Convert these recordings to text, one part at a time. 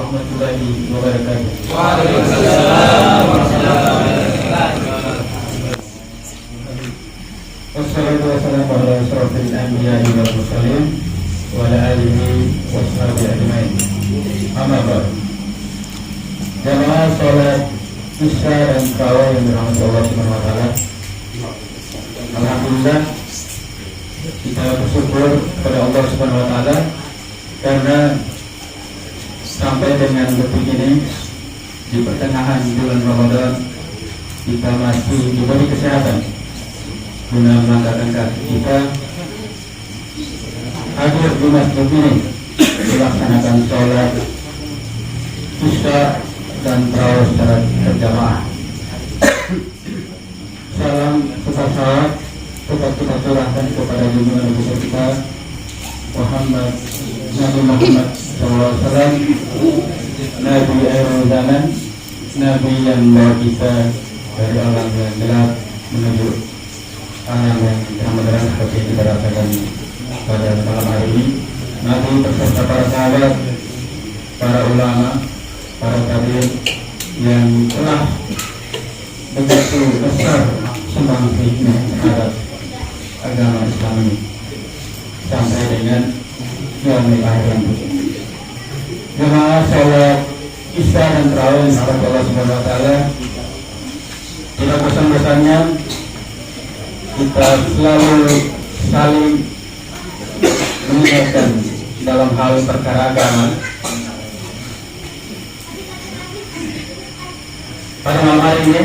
warahmatullahi wabarakatuh. Waalaikumsalam warahmatullahi wabarakatuh. Wassalatu wassalamu ala asyrofil anbiya'i wal mursalin wa ala alihi wa sahbihi ajmain. Amma ba'du. Jamaah salat Isya dan Tarawih yang dirahmati Allah Subhanahu wa taala. Alhamdulillah kita bersyukur kepada Allah Subhanahu wa taala karena sampai dengan detik ini di pertengahan bulan Ramadan kita masih diberi kesehatan guna melangkahkan kaki kita hadir di masjid ini dilaksanakan sholat Isya dan Tarawih secara berjamaah. Salam serta salawat tetap kita curahkan kepada junjungan Nabi kita Muhammad SAW, Nabi akhir zaman, Nabi yang membawa kita dari alam yang gelap menuju alam yang terang seperti kita rasakan pada malam hari ini. Nabi beserta para sahabat, para ulama, para tabi'in yang telah begitu besar sumbangsihnya terhadap agama Islam ini sampai dengan yaumil akhir nanti. Jemaah salat Isya dan Tarawih yang dirahmati Allah Subhanahu wa taala, tidak bosan-bosannya kita selalu saling mengingatkan dalam hal perkara agama. Pada malam hari ini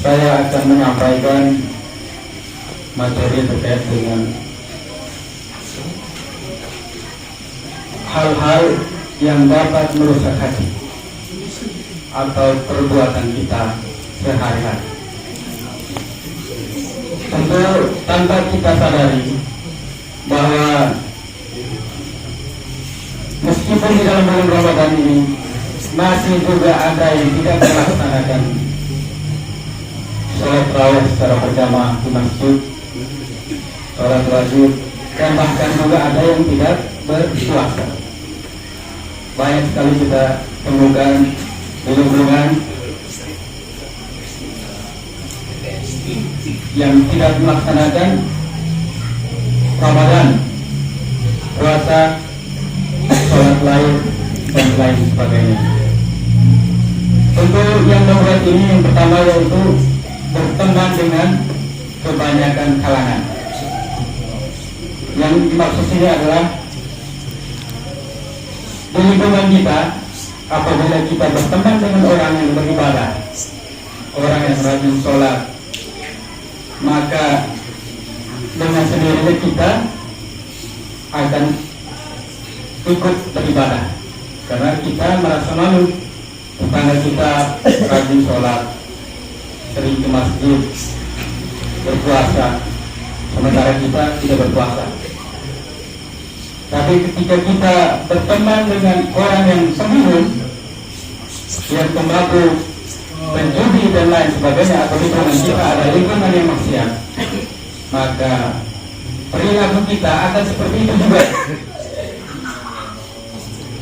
saya akan menyampaikan materi terkait dengan hal-hal yang dapat merusak hati atau perbuatan kita sehari-hari. Tentu tanpa kita sadari bahwa meskipun di dalam bulan Ramadan ini masih juga ada yang tidak melaksanakan sholat tarawih secara berjamaah di masjid, sholat wajib, dan bahkan juga ada yang tidak berpuasa. Banyak sekali kita temukan di lingkungan yang tidak melaksanakan Ramadan, puasa, sholat lain, dan lain sebagainya. Untuk yang membuat ini, yang pertama yaitu berteman dengan kebanyakan kalangan. Yang dimaksud sini adalah di lingkungan kita, apabila kita berteman dengan orang yang beribadah, orang yang rajin sholat, maka dengan sendirinya kita akan ikut beribadah karena kita merasa malu. Tetangga kita rajin sholat, sering ke masjid, berpuasa, sementara kita tidak berpuasa. Tapi ketika kita berteman dengan orang yang sembunyi, yang pemabuk, penjudi dan lain sebagainya, atau lingkungan kita ada lingkungan yang maksiat, maka perilaku kita akan seperti itu juga.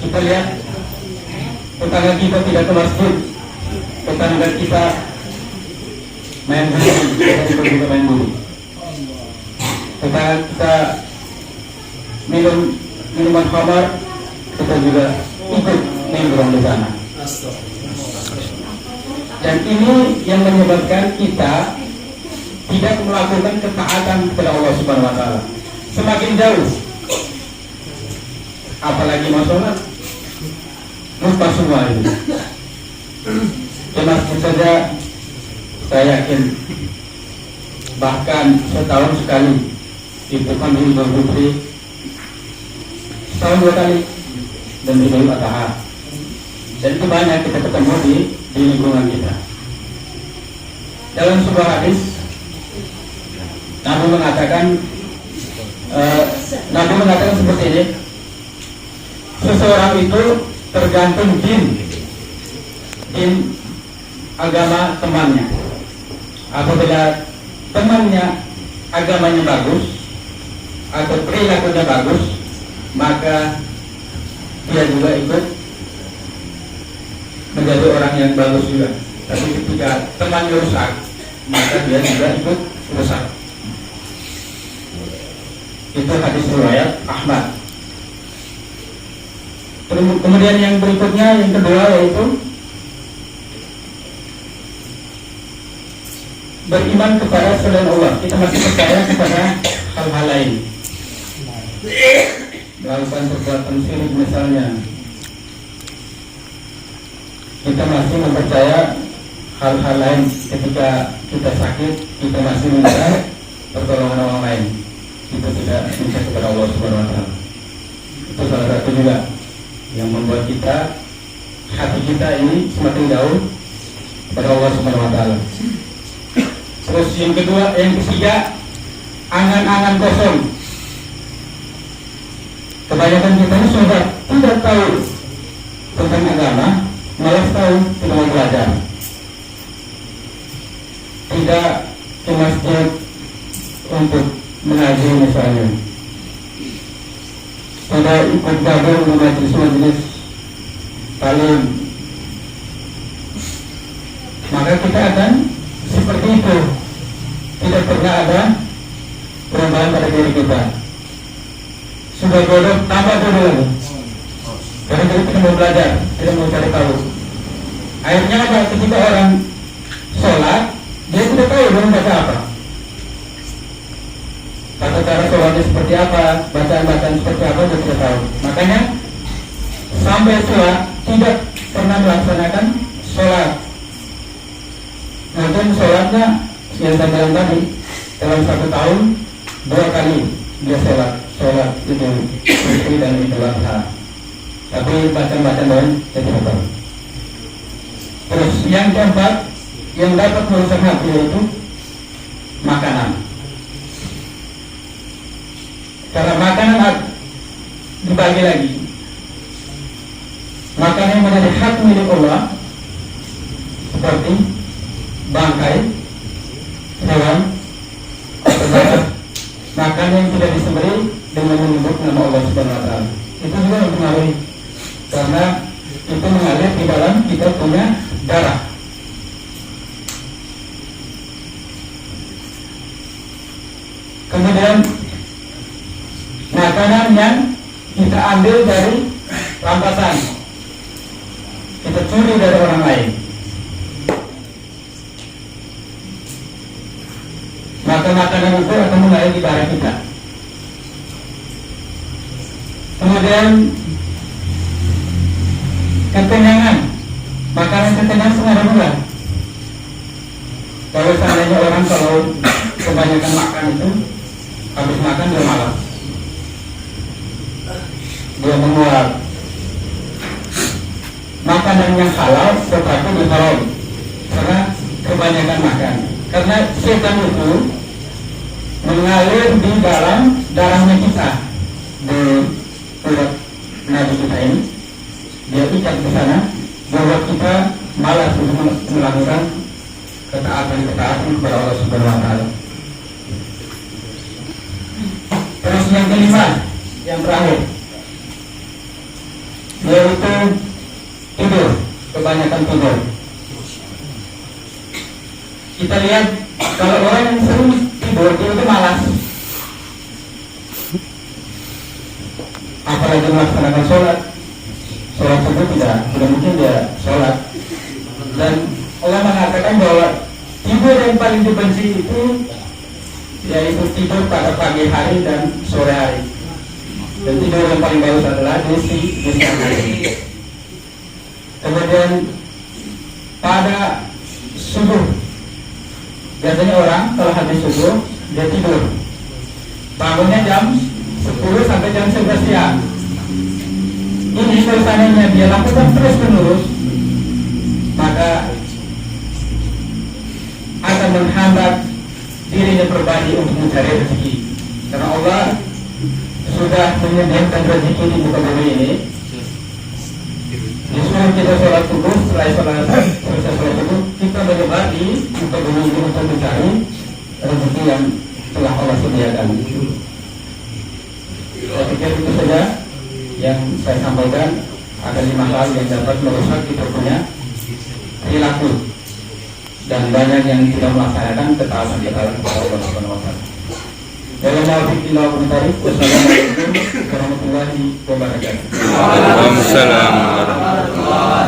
Kita lihat tetangga kita tidak ke masjid, tetangga kita main budi, kita juga main budi. Tetangga kita minum minuman khamar, kita juga ikut minum di sana. Dan ini yang menyebabkan kita tidak melakukan ketaatan kepada Allah Subhanahu wa taala. Semakin jauh, apalagi masalah lupa semua ini. Di masjid saja saya yakin bahkan setahun sekali itu kami Idul Fitri, setahun 2 kali, dan Idul Adha. Dan itu banyak kita ketemu di lingkungan kita. Dalam sebuah hadis Nabi mengatakan seperti ini, seseorang itu tergantung din agama temannya. Apabila temannya agamanya bagus atau perilakunya bagus, maka dia juga ikut menjadi orang yang bagus juga. Tapi ketika temannya rusak, maka dia juga ikut rusak. Itu hadis riwayat Ahmad. Kemudian yang berikutnya, yang kedua, yaitu beriman kepada selain Allah. Kita masih percaya kepada hal-hal lain, melakukan perbuatan syirik misalnya. Kita masih mempercaya hal-hal lain. Ketika kita sakit, kita masih minta pertolongan orang lain. Kita tidak minta kepada Allah Subhanahu wa Ta'ala. Itu salah satu juga yang membuat kita, hati kita ini semakin jauh kepada Allah Subhanahu wa Ta'ala. Terus yang kedua, yang ketiga, angan-angan kosong. Kebanyakan kita ini sudah tidak tahu tentang agama, malas tahu tidak mau belajar. Tidak ke masjid untuk mengaji misalnya, tidak ikut gabung di majelis-majelis taklim, maka kita akan seperti itu. Tidak pernah ada perubahan pada diri kita. Sudah bodoh, tambah bodoh lagi. Karena kita tidak mau belajar, tidak mau cari tahu. Akhirnya apa? Ketika orang sholat, dia tidak tahu dia membaca apa, tata cara sholatnya seperti apa, bacaan-bacaan seperti apa, dia tidak tahu. Makanya sampai tua tidak pernah melaksanakan sholat. Mungkin sholatnya yang saya bilang tadi, dalam 1 tahun 2 kali dia sholat itu Fitri dan Idul Adha. Tapi bacaan-bacaan lain saya tidak tahu. Terus yang keempat, yang dapat merusak hati yaitu makanan. Karena makanan dibagi lagi. Makanan yang menjadi hak milik Allah, seperti bangkai hewan, makan yang tidak disembelih dengan menyebut nama Allah Subhanahu wa Ta'ala, itu juga mempengaruhi, karena itu mengalir di dalam kita punya darah. Kemudian makanan yang kita ambil dari rampasan, kita curi dari orang lain, maka makanan itu akan mengalir di darah kita. Kemudian kekenyangan, makanan kekenyang setengah bulan. Kalau seandainya orang kalau kebanyakan makan itu, habis makan dia malas, dia menguap. Makanan yang halal tetapi diharam, karena kebanyakan makan. Karena setan itu mengalir di dalam darahnya kita, di urat nadi kita ini, dia ikat ke sana, membuat kita malas untuk melakukan ketaatan kepada Allah Subhanahu wa Ta'ala. Terus yang kelima, yang terakhir, yaitu tidur, kebanyakan tidur. Kita lihat kalau orang yang sering tidur, dia itu malas, apalagi melaksanakan sholat subuh tidak mungkin dia sholat. Dan Allah mengatakan bahwa tidur yang paling dibenci itu yaitu tidur pada pagi hari dan sore hari, dan tidur yang paling bagus adalah di siang hari. Kemudian pada subuh, biasanya orang kalau habis subuh dia tidur, bangunnya jam 10 sampai jam 11 siang. Ini kalau seandainya dia lakukan terus menerus, maka akan menghambat dirinya pribadi untuk mencari rezeki. Karena Allah sudah menyediakan rezeki di muka bumi ini. Disuruh kita sholat subuh, selesai sholat subuh, kita menyebar di muka bumi ini untuk mencari rezeki yang telah Allah sediakan. Saya pikir itu saja yang saya sampaikan. Ada 5 hal yang dapat merusak kita punya perilaku, dan banyak yang tidak melaksanakan ketaatan-ketaatan kepada Allah Subhanahu wa taala. Wassalamualaikum warahmatullahi wabarakatuh. Waalaikumsalam warahmatullahi wabarakatuh.